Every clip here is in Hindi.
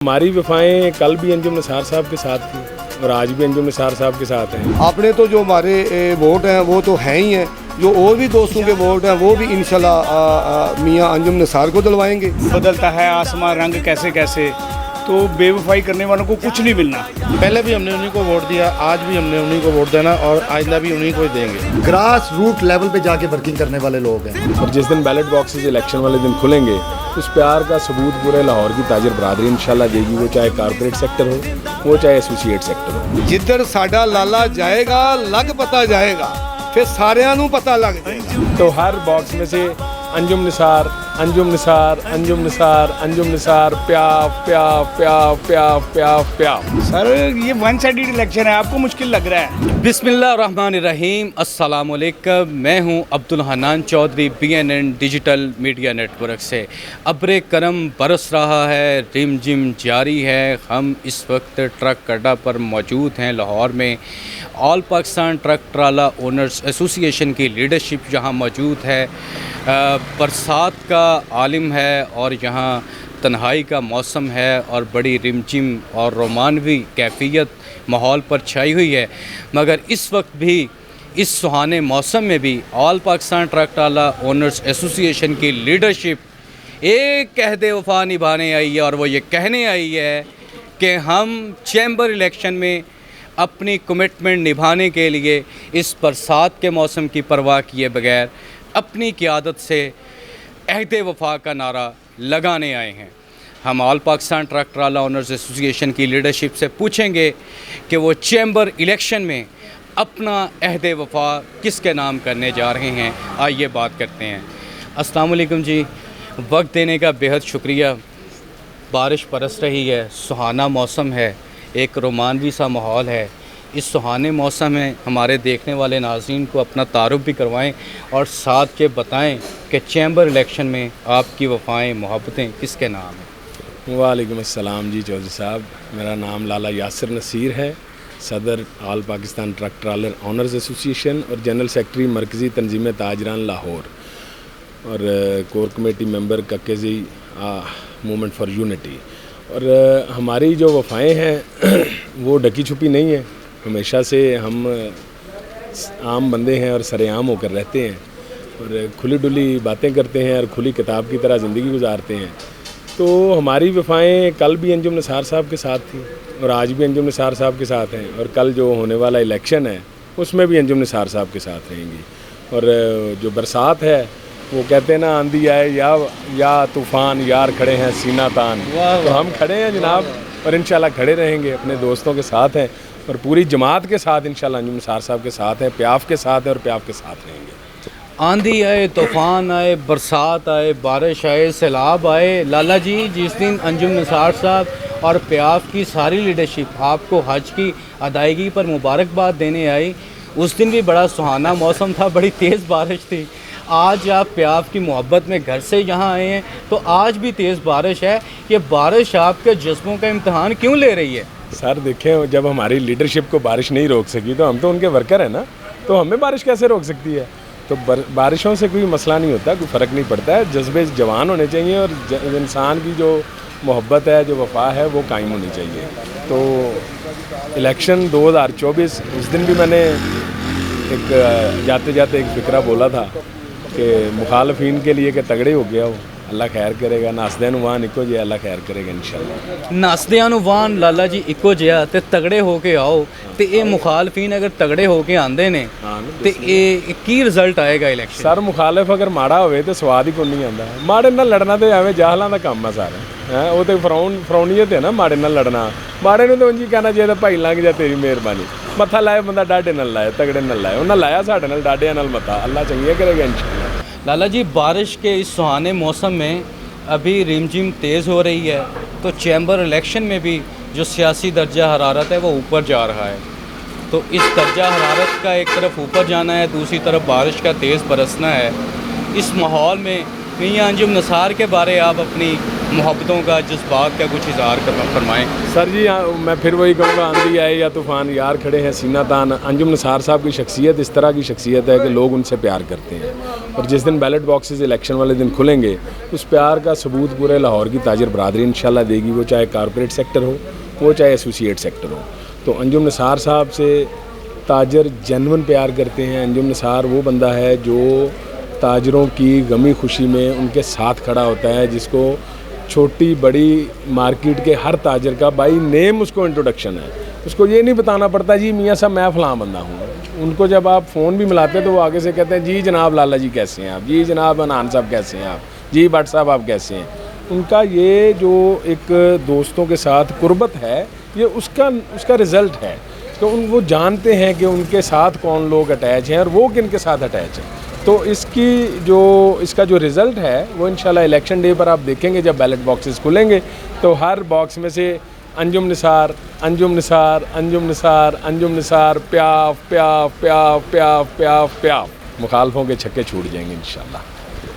हमारी वफाएं कल भी अंजुम निसार साहब के साथ थी और आज भी अंजुम निसार साहब के साथ हैं। आपने तो जो हमारे वोट हैं वो तो हैं ही हैं, जो और भी दोस्तों के वोट हैं वो भी इंशाल्लाह मियां अंजुम निसार को दिलवाएंगे। बदलता है आसमान रंग कैसे कैसे, तो बेवफाई करने वालों को कुछ नहीं मिलना। पहले भी हमने उन्हीं को वोट दिया, आज भी हमने उन्हीं को वोट देना और आइंदा भी उन्हीं को ही देंगे। ग्रास रूट लेवल पे जाके वर्किंग करने वाले लोग हैं। और जिस दिन बैलेट बॉक्सेज इलेक्शन वाले दिन खुलेंगे उस प्यार का सबूत पूरे लाहौर की ताजर बरादरी इंशाल्लाह देगी, वो चाहे कारपोरेट सेक्टर हो वो चाहे एसोसिएट सेक्टर हो। जिधर साडा लाला जाएगा लग पता जाएगा, फिर सारिਆਂ ਨੂੰ पता लग जाएगा। तो हर बॉक्स में से अंजुम निसार, अंजुम निसार, अंजुम निसार, अंजुम निसार, प्याफ प्याफ प्याफ प्याफ प्याफ प्याफ। सर ये वन साइडेड इलेक्शन है, आपको मुश्किल लग रहा है? बिस्मिल्लाहिर्रहमानिर्रहीम, अस्सलाम वालेकुम। मैं हूं Abdul Hannan Chaudhary, BNN digital media network से। अब्र करम बरस रहा है, रिमझिम जारी है। हम इस वक्त ट्रक अड्डा पर मौजूद हैं लाहौर में। ऑल पाकिस्तान ट्रक ट्राला ओनर्स एसोसिएशन की लीडरशिप यहाँ मौजूद है। बरसात का आलिम है और यहाँ तन्हाई का मौसम है और बड़ी रिमझिम और रोमानवी कैफियत माहौल पर छाई हुई है। मगर इस वक्त भी इस सुहाने मौसम में भी ऑल पाकिस्तान ट्रक ट्राला ओनर्स एसोसिएशन की लीडरशिप एक अहद वफा निभाने आई है और वो ये कहने आई है कि हम चैम्बर इलेक्शन में अपनी कमिटमेंट निभाने के लिए इस बरसात के मौसम की परवाह किए बगैर अपनी क़ियादत से अहद वफा का नारा लगाने आए हैं। हम ऑल पाकिस्तान ट्रक ट्राला ओनर्स एसोसिएशन की लीडरशिप से पूछेंगे कि वो चैम्बर इलेक्शन में अपना अहद वफा किसके नाम करने जा रहे हैं। आइए बात करते हैं। अस्सलाम वालेकुम जी, वक्त देने का बेहद शुक्रिया। बारिश बरस रही है, सुहाना मौसम है, एक रोमानवी सा माहौल है। इस सुहाने मौसम में हमारे देखने वाले नाज़रीन को अपना तारुफ भी करवाएं और साथ के बताएं कि चैम्बर इलेक्शन में आपकी वफ़ाएं मोहब्बतें किसके नाम हैं। वालेकुम अस्सलाम जी चौधरी साहब, मेरा नाम लाला यासिर नसीर है, सदर all Pakistan truck trailer owners association और जनरल सेक्रेटरी मरकज़ी तंजीम ताजरान लाहौर और core committee member Kakkezai movement for unity. और हमारी जो वफ़ाएं हैं वो ढकी छुपी नहीं है। हमेशा से हम आम बंदे हैं और सरेआम होकर रहते हैं और खुली डुली बातें करते हैं और खुली किताब की तरह ज़िंदगी गुजारते हैं। तो हमारी वफ़ाएं कल भी अंजुम निसार साहब के साथ थी और आज भी अंजुम निसार साहब के साथ हैं और कल जो होने वाला इलेक्शन है उसमें भी अंजुम निसार साहब के साथ रहेंगी। और जो बरसात है वो कहते हैं ना, आंधी आए या तूफ़ान, यार खड़े हैं सीना तान। तो हम खड़े हैं जनाब और इंशाल्लाह खड़े रहेंगे, अपने दोस्तों के साथ हैं और पूरी जमात के साथ इंशाल्लाह अंजुम निसार साहब के साथ हैं, प्याफ के साथ है और प्याफ के साथ रहेंगे। आंधी आए, तूफ़ान आए, बरसात आए, बारिश आए, सैलाब आए, लाला जी जिस दिन अंजुम निसार साहब और प्याफ की सारी लीडरशिप आपको हज की अदायगी पर मुबारकबाद देने आई, उस दिन भी बड़ा सुहाना मौसम था, बड़ी तेज़ बारिश थी। आज आप प्याफ की मोहब्बत में घर से यहाँ आए हैं तो आज भी तेज़ बारिश है। ये बारिश आपके जज्बों का इम्तहान क्यों ले रही है? सर देखें, जब हमारी लीडरशिप को बारिश नहीं रोक सकी तो हम तो उनके वर्कर हैं ना, तो हमें बारिश कैसे रोक सकती है? तो बारिशों से कोई मसला नहीं होता, कोई फ़र्क नहीं पड़ता है। जज्बे जवान होने चाहिए और इंसान की जो मोहब्बत है, जो वफा है, वो कायम होनी चाहिए। तो इलेक्शन 2024 उस दिन भी मैंने एक जाते जाते एक फ़िक्रा बोला था कि मुखालफीन के लिए कि तगड़े हो गया हो, अल्लाह खैर करेगा। नासदे नुवान इको जे अल्लाह खैर करेगा इंशाल्लाह। नासदे नुवान लाला जी इको जिहा ते तगड़े होके आओ। तो ये मुखालफीन अगर तगड़े होके आंदे ने तो ये की रिजल्ट आएगा इलेक्शन? सर मुखालिफ अगर माड़ा होवे तो स्वाद ही कोई नहीं आता। माड़े नाल लड़ना तो एवं जाहलां दा काम है सारा है, वो तो फरौनीयत है ना माड़े नाल लड़ना। माड़े नूं तो उंजी कहना चाहिए भाई लंघ जा तेरी मेहरबानी। मत्था लाए बंदा डाडे नाल लाए, तगड़े नाल लाए। उन्हें लाया साडे नाल डाडियां नाल मत्था, अल्लाह चंगिया करेगा इंशाल्लाह। लाला जी बारिश के इस सुहाने मौसम में अभी रिमझिम तेज़ हो रही है, तो चैम्बर इलेक्शन में भी जो सियासी दर्जा हरारत है वो ऊपर जा रहा है। तो इस दर्जा हरारत का एक तरफ ऊपर जाना है, दूसरी तरफ बारिश का तेज़ बरसना है। इस माहौल में मियां अंजुम निसार के बारे आप अपनी मोहब्बतों का, जज्बात का कुछ इजहार फरमाएँ। सर जी मैं फिर वही कहूँगा, आंधी आए या तूफ़ान यार खड़े हैं सीना तान। अंजुम निसार साहब की शख्सियत इस तरह की शख्सियत है कि लोग उनसे प्यार करते हैं, और जिस दिन बैलेट बॉक्सेस इलेक्शन वाले दिन खुलेंगे उस प्यार का सबूत पूरे लाहौर की ताजर बरादरी इंशाल्लाह देगी, वो चाहे कॉरपोरेट सेक्टर हो, वो चाहे एसोसिएट सेक्टर हो। तो अंजुम निसार साहब से ताजर जेन्युइन प्यार करते हैं। अंजुम निसार वो बंदा है जो ताजरों की गमी खुशी में उनके साथ खड़ा होता है, जिसको छोटी बड़ी मार्केट के हर ताजर का बाई नेम उसको इंट्रोडक्शन है। उसको ये नहीं बताना पड़ता जी मियाँ साहब मैं फ़लाँ बंदा हूँ। उनको जब आप फ़ोन भी मिलाते हैं तो वो आगे से कहते हैं जी जनाब लाला जी कैसे हैं आप, जी जनाब अनान साहब कैसे हैं आप, जी भट्ट साहब आप कैसे हैं। उनका ये जो एक दोस्तों के साथ कुर्बत है, ये उसका रिज़ल्ट है। तो वो जानते हैं कि उनके साथ कौन लोग अटैच हैं और वो किन के साथ अटैच हैं। तो इसका जो रिज़ल्ट है वो इंशाल्लाह इलेक्शन डे पर आप देखेंगे, जब बैलेट बॉक्सेस खुलेंगे तो हर बॉक्स में से अंजुम निसार, अंजुम निसार, अंजुम निसार, अंजुम निसार, प्याफ प्याफ प्याफ प्याफ प्याफ प्याफ, मुखालफों के छक्के छूट जाएंगे इंशाल्लाह।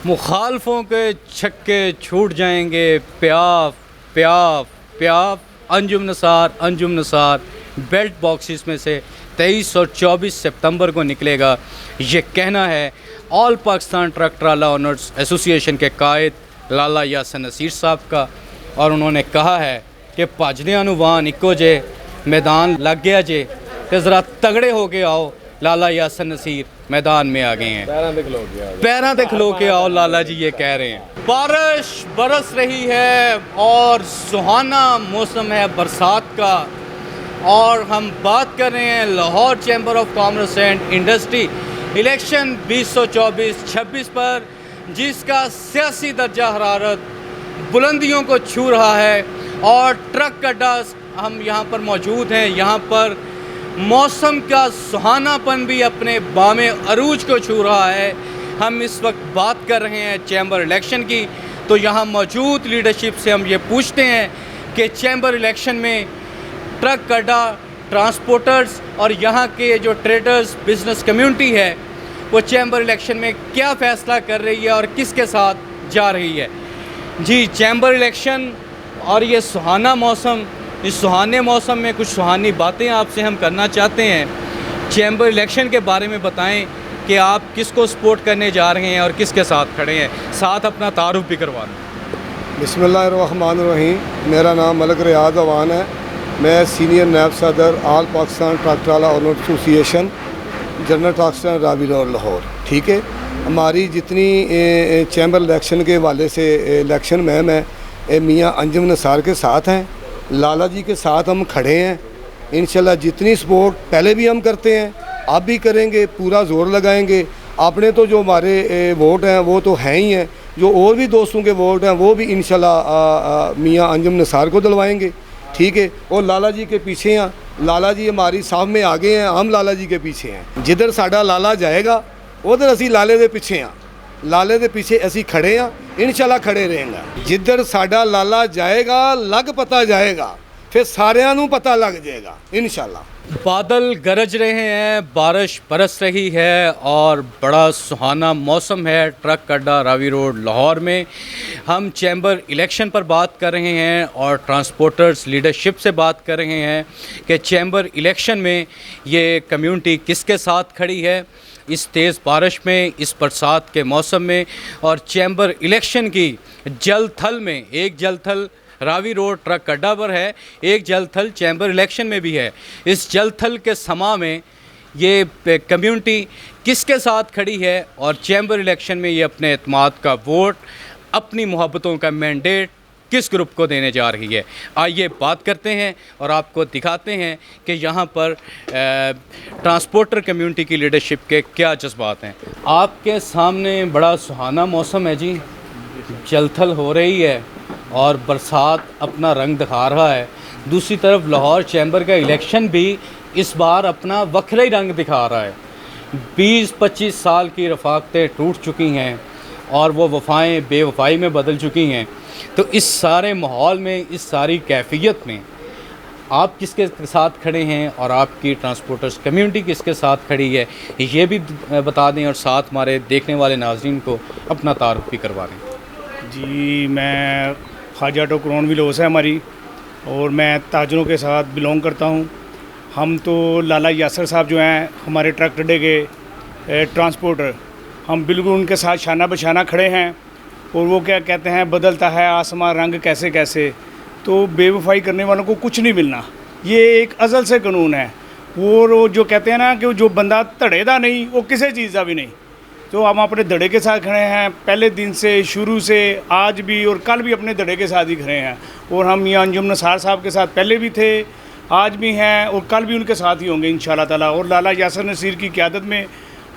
मुखालफों के छक्के छूट जाएंगे, प्याफ प्याफ प्याफ, अंजुम निसार, अंजुम निसार बेल्ट बॉक्सेस में से 23 और 24 सितंबर को निकलेगा। ये कहना है ऑल पाकिस्तान ट्रक ट्राला ओनर्स एसोसिएशन के कायद लाला यासिर नसीर साहब का, और उन्होंने कहा है कि भजदे अनुवान इको जे मैदान लग गया जे, तो ज़रा तगड़े हो के आओ, लाला यासिर नसीर मैदान में आ गए हैं, पैरों तक खलो के आओ, लाला जी ये कह रहे हैं। बारिश बरस रही है और सुहाना मौसम है बरसात का, और हम बात कर रहे हैं Lahore chamber of commerce and industry election 2024-26 पर, जिसका सियासी दर्जा हरारत बुलंदियों को छू रहा है। और ट्रक अड्डा हम यहाँ पर मौजूद हैं, यहाँ पर मौसम का सुहानापन भी अपने बामे अरूज को छू रहा है। हम इस वक्त बात कर रहे हैं चैम्बर इलेक्शन की, तो यहाँ मौजूद लीडरशिप से हम ये पूछते हैं कि चैम्बर इलेक्शन में ट्रक अड्डा, ट्रांसपोर्टर्स और यहाँ के जो ट्रेडर्स बिज़नेस कम्युनिटी है वो चैम्बर इलेक्शन में क्या फ़ैसला कर रही है और किसके साथ जा रही है। जी, चैम्बर इलेक्शन और ये सुहाना मौसम, इस सुहाने मौसम में कुछ सुहानी बातें आपसे हम करना चाहते हैं। चैम्बर इलेक्शन के बारे में बताएं कि आप किसको सपोर्ट करने जा रहे हैं और किसके साथ खड़े हैं, साथ अपना तारुफ भी करवा दें। बिस्मिल्लाहिर्रहमानिर्रहीम, मेरा नाम मलक रियाज अवान है। मैं सीनियर नायब सदर ऑल पाकिस्तान ट्रक ट्राला owners association general truck Ravi road Lahore. ठीक है, हमारी जितनी चैम्बर इलेक्शन के हवाले से इलेक्शन मैम है मियाँ अंजुम निसार के साथ हैं, लाला जी के साथ हम खड़े हैं। इंशाल्लाह जितनी सपोर्ट पहले भी हम करते हैं, आप भी करेंगे, पूरा ज़ोर लगाएंगे। आपने तो जो हमारे वोट हैं वो तो हैं ही हैं, जो और भी दोस्तों के वोट हैं वो भी इंशाल्लाह मियाँ अंजुम निसार को दिलवाएंगे। ठीक है, और लाला जी के पीछे हैं, लाला जी हमारी साहब में आगे हैं, हम लाला जी के पीछे हैं। जिधर साडा लाला जाएगा उधर असी लाले दे पीछे हैं, लाले दे पीछे असी खड़े हैं, इंशाल्लाह खड़े रहेंगे। जिधर साडा लाला जाएगा लग पता जाएगा, फिर सारिਆਂ ਨੂੰ पता लग जाएगा इंशाल्लाह। बादल गरज रहे हैं, बारिश बरस रही है और बड़ा सुहाना मौसम है ट्रक अड्डा रावी रोड लाहौर में। हम चैम्बर इलेक्शन पर बात कर रहे हैं और ट्रांसपोर्टर्स लीडरशिप से बात कर रहे हैं कि चैम्बर इलेक्शन में ये कम्युनिटी किसके साथ खड़ी है इस तेज़ बारिश में, इस बरसात के मौसम में। और चैम्बर इलेक्शन की जल थल में, एक जल थल रावी रोड ट्रक अड्डा पर है, एक जल थल चैम्बर इलेक्शन में भी है। इस जल थल के समा में ये कम्युनिटी किसके साथ खड़ी है और चैम्बर इलेक्शन में ये अपने एतमाद का वोट, अपनी मोहब्बतों का मैंडेट किस ग्रुप को देने जा रही है। आइए बात करते हैं और आपको दिखाते हैं कि यहाँ पर ट्रांसपोर्टर कम्युनिटी की लीडरशिप के क्या जज्बात हैं। आपके सामने बड़ा सुहाना मौसम है जी, जलथल हो रही है और बरसात अपना रंग दिखा रहा है। दूसरी तरफ लाहौर चैम्बर का इलेक्शन भी इस बार अपना वखरा ही रंग दिखा रहा है। 20-25 साल की रफ़ाकतें टूट चुकी हैं और वो वफ़ाएँ बेवफ़ाई में बदल चुकी हैं। तो इस सारे माहौल में, इस सारी कैफियत में आप किसके साथ खड़े हैं और आपकी ट्रांसपोर्टर्स कम्युनिटी किसके साथ खड़ी है, ये भी बता दें और साथ हमारे देखने वाले नाज़रीन को अपना तारुफ भी करवा दें। जी मैं ख्वाजा ऑटो क्रोन विलोस है हमारी, और मैं ताजरों के साथ बिलोंग करता हूँ। हम तो लाला यासर साहब जो हैं हमारे ट्रक अड्डे के ट्रांसपोर्टर, हम बिल्कुल उनके साथ शाना बशाना खड़े हैं। और वो क्या कहते हैं, बदलता है आसमां रंग कैसे कैसे, तो बेवफाई करने वालों को कुछ नहीं मिलना, ये एक अज़ल से कानून है। वो जो कहते हैं ना कि जो बंदा धड़ेदा नहीं वो किसी चीज़ का भी नहीं, तो हम अपने धड़े के साथ खड़े हैं पहले दिन से, शुरू से, आज भी और कल भी अपने धड़े के साथ ही खड़े हैं। और हम मियां अंजुम निसार साहब के साथ पहले भी थे, आज भी हैं और कल भी उनके साथ ही होंगे इंशाल्लाह ताला। और लाला यासर नसीर की क़यादत में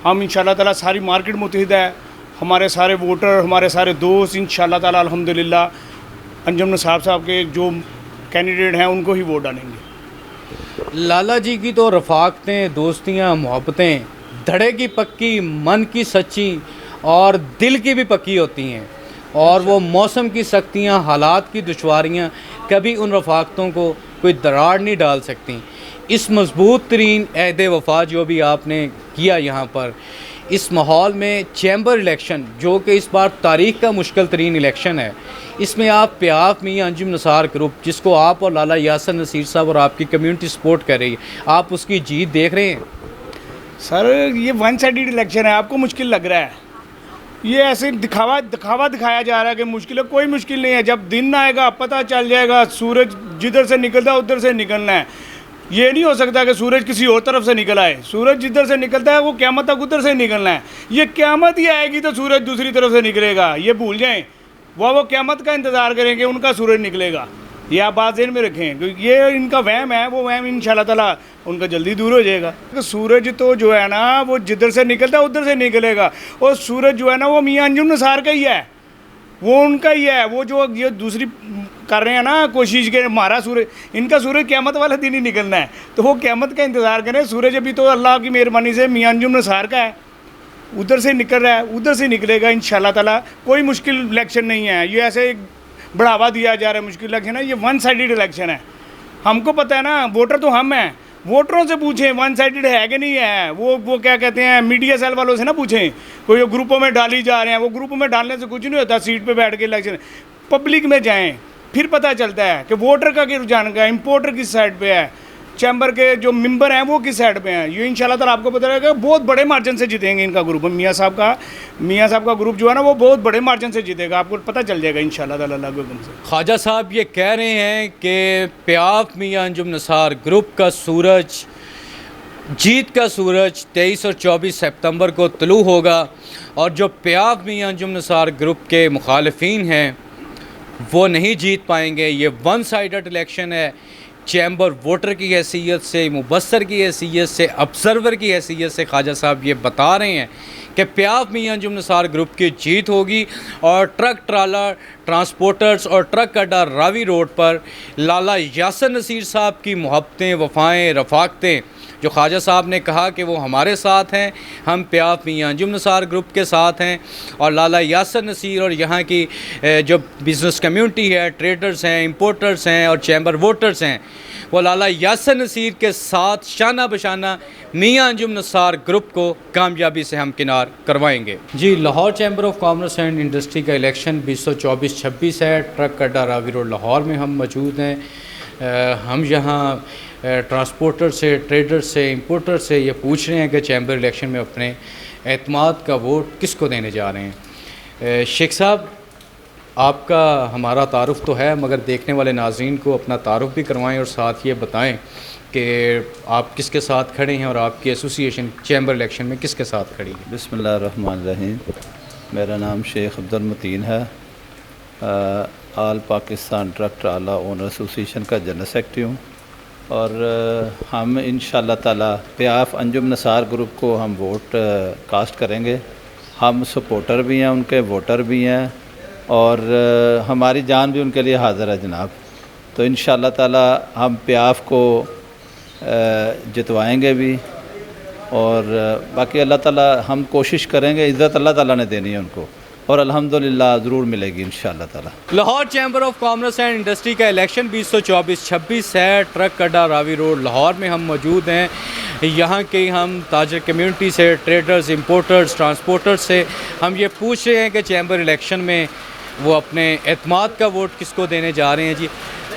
हम इंशाल्लाह ताला, सारी मार्केट मुत्तहिद है, हमारे सारे वोटर, हमारे सारे दोस्त इंशाल्लाह ताला अल्हम्दुलिल्लाह अंजुम निसार साहब के जो कैंडिडेट हैं उनको ही वोट डालेंगे। लाला जी की तो रफ़ाकतें, दोस्तियाँ, मोहब्बतें धड़े की पक्की, मन की सच्ची और दिल की भी पक्की होती हैं। और वो मौसम की सख्तियाँ, हालात की दुश्वारियाँ कभी उन रफ़ाकतों को कोई दरार नहीं डाल सकती। इस मजबूत तरीन अहद वफ़ा जो भी आपने किया यहाँ पर, इस माहौल में चैम्बर इलेक्शन जो कि इस बार तारीख़ का मुश्किल तरीन इलेक्शन है, इसमें आप प्याफ मियां अंजुम निसार ग्रुप, जिसको आप और लाला यासर नसीर साहब और आपकी कम्युनिटी सपोर्ट कर रही है, आप उसकी जीत देख रहे हैं? सर ये वन साइडेड इलेक्शन है, आपको मुश्किल लग रहा है, ये ऐसे दिखावा दिखाया जा रहा है कि मुश्किल है। कोई मुश्किल नहीं है, जब दिन आएगा पता चल जाएगा। सूरज जिधर से निकलता है उधर से निकलना है, ये नहीं हो सकता कि सूरज किसी और तरफ से निकल आए। सूरज जिधर से निकलता है वो क़यामत तक उधर से निकलना है। ये क़यामत ही आएगी तो सूरज दूसरी तरफ से निकलेगा, ये भूल जाएं। वो क़यामत का इंतज़ार करेंगे, उनका सूरज निकलेगा, ये आप बात ज़हन में रखें, क्योंकि ये इनका वहम है, वो वहम इंशाल्लाह ताला उनका जल्दी दूर हो जाएगा। तो सूरज तो जो है ना वो जिधर से निकलता है उधर से निकलेगा, और सूरज जो है ना वो मियां अंजुम निसार का ही है, वो उनका ही है। वो जो ये दूसरी कर रहे हैं ना कोशिश के, हमारा सूरज, इनका सूरज क़यामत वाला दिन ही निकलना है, तो वो क़यामत का इंतज़ार करें। सूरज अभी तो अल्लाह की मेहरबानी से मियां अंजुम निसार का है, उधर से निकल रहा है, उधर से निकलेगा इंशाल्लाह ताला। कोई मुश्किल इलेक्शन नहीं है, ये ऐसे बढ़ावा दिया जा रहा है मुश्किल इलेक्शन है, ये वन साइडेड इलेक्शन है। हमको पता है ना, वोटर तो हम हैं, वोटरों से पूछें वन साइडेड है कि नहीं है। वो क्या कहते हैं, मीडिया सेल वालों से ना पूछें, कोई ग्रुपों में डाली जा रहे हैं, वो ग्रुपों में डालने से कुछ नहीं होता। सीट पे बैठ के इलेक्शन, पब्लिक में जाएं, फिर पता चलता है कि वोटर का क्या रुझान का है, इम्पोर्टर किस साइड पे है, चैम्बर के जो मेंबर हैं वो किस साइड पे हैं। ये इंशाल्लाह ताला आपको पता रहेगा, बहुत बड़े मार्जिन से जीतेंगे इनका ग्रुप। मियाँ साहब का ग्रुप जो है ना वो बहुत बड़े मार्जिन से जीतेगा, आपको पता चल जाएगा इंशाल्लाह ताला अल्लाह के हुक्म से। ख्वाजा साहब ये कह रहे हैं कि प्याफ मियां अंजुम निसार ग्रुप का सूरज, जीत का सूरज 23 और 24 सितंबर को तुलू होगा, और जो प्याफ मियां अंजुम निसार ग्रुप के मुखालिफिन हैं वो नहीं जीत पाएंगे। ये वन साइडेड इलेक्शन है। चैम्बर वोटर की हैसियत से, मुबस्सर की हैसियत से, ऑब्ज़र्वर की हैसियत से ख्वाजा साहब ये बता रहे हैं कि प्याफ मियां अंजुम निसार ग्रुप की जीत होगी। और ट्रक ट्राला ट्रांसपोर्टर्स और ट्रक अड्डा रावी रोड पर लाला यासर नसीर साहब की मोहब्बतें, वफ़ाएँ, रफ़ाकतें, जो ख्वाजा साहब ने कहा कि वो हमारे साथ हैं, हम प्याफ मियां अंजुम निसार ग्रुप के साथ हैं, और लाला यासर नसीर और यहाँ की जो बिज़नेस कम्युनिटी है, ट्रेडर्स हैं, इंपोर्टर्स हैं और चैम्बर वोटर्स हैं, वो लाला यासर नसीर के साथ शाना बशाना मियां अंजुम निसार ग्रुप को कामयाबी से हम किनार करवाएंगे। जी, Lahore chamber of commerce and industry का इलेक्शन 2024-26 है। ट्रक अड्डा रावी रोड लाहौर में हम मौजूद हैं। हम यहाँ ट्रांसपोर्टर से, ट्रेडर से, इंपोर्टर से ये पूछ रहे हैं कि चैम्बर इलेक्शन में अपने एतमाद का वोट किसको देने जा रहे हैं। शेख साहब, आपका हमारा तारुफ तो है, मगर देखने वाले नाज़रीन को अपना तारुफ भी करवाएं और साथ ये बताएं कि आप किसके साथ खड़े हैं और आपकी एसोसिएशन चैम्बर इलेक्शन में किसके साथ खड़ी है। बिस्मिल्लाहिर्रहमानिर्रहीम। मेरा नाम शेख अब्दुल मतीन है, आल पाकिस्तान ट्रक ट्राला ओनर एसोसिएशन का जनरल सेक्रेटरी हूँ, और हम इंशाअल्लाह ताला प्याफ अंजुम निसार ग्रुप को हम वोट कास्ट करेंगे। हम सपोर्टर भी हैं, उनके वोटर भी हैं, और हमारी जान भी उनके लिए हाज़िर है जनाब। तो इंशाअल्लाह ताला हम प्याफ को जितवाएंगे भी, और बाकी अल्लाह ताला हम कोशिश करेंगे, इज़्ज़त अल्लाह ताला ने देनी है उनको, और अल्हम्दुलिल्लाह ज़रूर मिलेगी इंशाअल्लाह ताला। Lahore chamber of commerce and industry का इलेक्शन 2024-26 है। ट्रक अड्डा रावी रोड लाहौर में हम मौजूद हैं। यहाँ के हम ताजर कम्युनिटी से, ट्रेडर्स, इंपोर्टर्स, ट्रांसपोर्टर्स से हम ये पूछ रहे हैं कि चैम्बर इलेक्शन में वो अपने एतमाद का वोट किसको देने जा रहे हैं जी।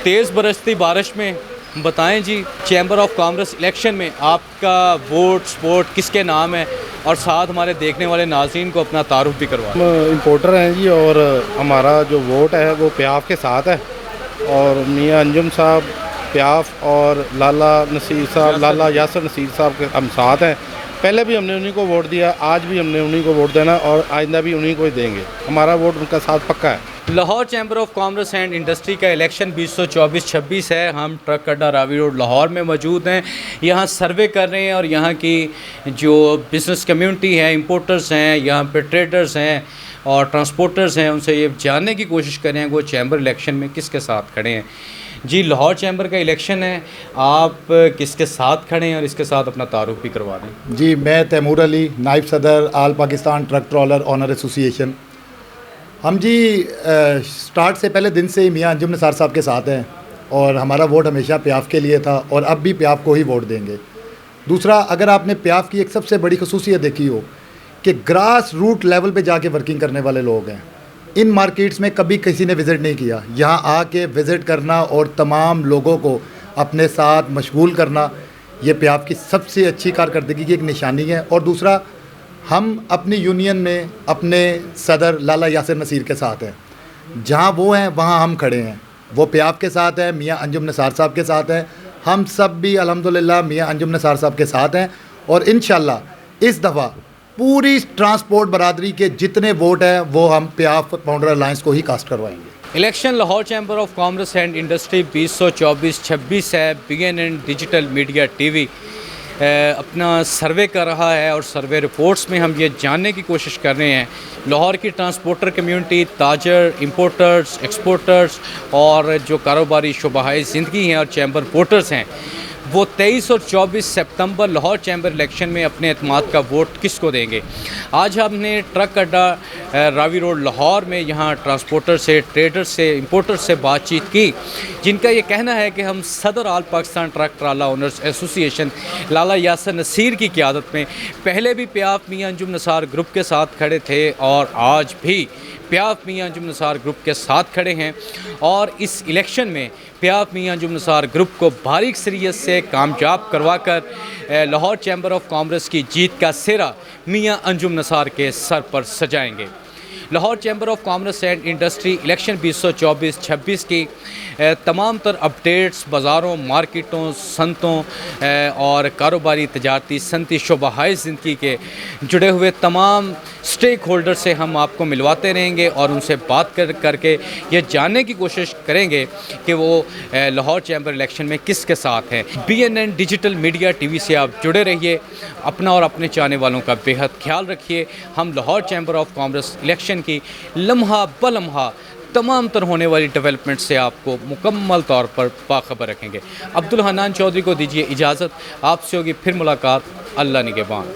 तेज़ बरसती बारिश में बताएं जी, चैम्बर ऑफ कॉमर्स इलेक्शन में आपका वोट सपोर्ट किसके नाम है, और साथ हमारे देखने वाले नाज़रीन को अपना तारुफ भी करवा। हम इम्पोर्टर हैं जी और हमारा जो वोट है वो प्याफ के साथ है और मियाँ अंजुम साहब प्याफ और लाला नसीर साहब, लाला यासर नसीर साहब के हम साथ हैं। पहले भी हमने उन्हीं को वोट दिया, आज भी हमने उन्हीं को वोट देना और आइंदा भी उन्हीं को ही देंगे। हमारा वोट उनका साथ पक्का है। Lahore chamber of commerce and industry का इलेक्शन 2024-26 है। हम ट्रक अड्डा रावी रोड लाहौर में मौजूद हैं। यहाँ सर्वे कर रहे हैं और यहाँ की जो बिज़नेस कम्युनिटी है, इंपोर्टर्स हैं, यहाँ पे ट्रेडर्स हैं और ट्रांसपोर्टर्स हैं, उनसे ये जानने की कोशिश कर रहे हैं कि वो चैम्बर इलेक्शन में किसके साथ खड़े हैं। जी, लाहौर चैम्बर का इलेक्शन है, आप किसके साथ खड़े हैं और इसके साथ अपना तारुफ भी करवा दें। जी, मैं तैमूर अली, नायब सदर all Pakistan truck trailer owner association. हम जी स्टार्ट से पहले दिन से ही मियाँ अंजुम निसार साहब के साथ हैं और हमारा वोट हमेशा प्याफ के लिए था और अब भी प्याफ को ही वोट देंगे। दूसरा, अगर आपने प्याफ की एक सबसे बड़ी खसूसियत देखी हो कि ग्रास रूट लेवल पे जाके वर्किंग करने वाले लोग हैं। इन मार्केट्स में कभी किसी ने विज़िट नहीं किया, यहाँ आके विज़िट करना और तमाम लोगों को अपने साथ मशगूल करना, ये प्याफ की सबसे अच्छी कारकर्दगी की एक निशानी है। और दूसरा, हम अपनी यूनियन में अपने सदर लाला यासिर नसीर के साथ हैं, जहाँ वो हैं वहाँ हम खड़े हैं। वो प्याफ के साथ है, मियाँ अंजुम निसार साहब के साथ हैं, हम सब भी अल्हम्दुलिल्लाह मियाँ अंजुम निसार साहब के साथ हैं। और इंशाल्लाह इस दफ़ा पूरी ट्रांसपोर्ट बरादरी के जितने वोट हैं वो हम प्याफ फाउंडर अलायंस को ही कास्ट करवाएंगे। Election Lahore chamber of commerce and industry 2024-26 है। BNN डिजिटल मीडिया TV अपना सर्वे कर रहा है और सर्वे रिपोर्ट्स में हम ये जानने की कोशिश कर रहे हैं लाहौर की ट्रांसपोर्टर कम्युनिटी, ताजर, इंपोर्टर्स, एक्सपोर्टर्स और जो कारोबारी शुबाहाई ज़िंदगी हैं और चैम्बर वोटर्स हैं, वो 23 और 24 सितंबर लाहौर चैम्बर इलेक्शन में अपने एतमाद का वोट किसको देंगे। आज हमने ट्रक अड्डा रावी रोड लाहौर में यहाँ ट्रांसपोर्टर से, ट्रेडर से, इंपोर्टर से बातचीत की, जिनका ये कहना है कि हम सदर आल पाकिस्तान ट्रक ट्राला ओनर्स एसोसिएशन लाला यासर नसीर की क़यादत में पहले भी प्याफ मियाँ अंजुम निसार ग्रुप के साथ खड़े थे और आज भी प्याफ मियाँ अंजुम निसार ग्रुप के साथ खड़े हैं और इस इलेक्शन में प्याफ मियाँ अंजुम निसार ग्रुप को बारीक सरीयत से कामयाब करवाकर लाहौर चैम्बर ऑफ कॉमर्स की जीत का सेहरा मियाँ अंजुम निसार के सर पर सजाएंगे। Lahore chamber of commerce and industry election 2024-26 की तमाम तर अपडेट्स बाज़ारों, मार्केटों, संतों और कारोबारी, तजारती, सनती शोबाहाई ज़िंदगी के जुड़े हुए तमाम स्टेक होल्डर से हम आपको मिलवाते रहेंगे और उनसे बात करके ये जानने की कोशिश करेंगे कि वो लाहौर चैम्बर इलेक्शन में किसके साथ हैं। BNN डिजिटल मीडिया TV से आप जुड़े रहिए, अपना और अपने चाहने वालों का बेहद ख्याल रखिए। हम Lahore chamber of commerce election की लम्हा ब लम्हा तमाम तर होने वाली डेवलपमेंट से आपको मुकम्मल तौर पर बाखबर रखेंगे। अब्दुल हन्नान चौधरी को दीजिए इजाज़त, आपसे होगी फिर मुलाकात। अल्लाह निगहबान।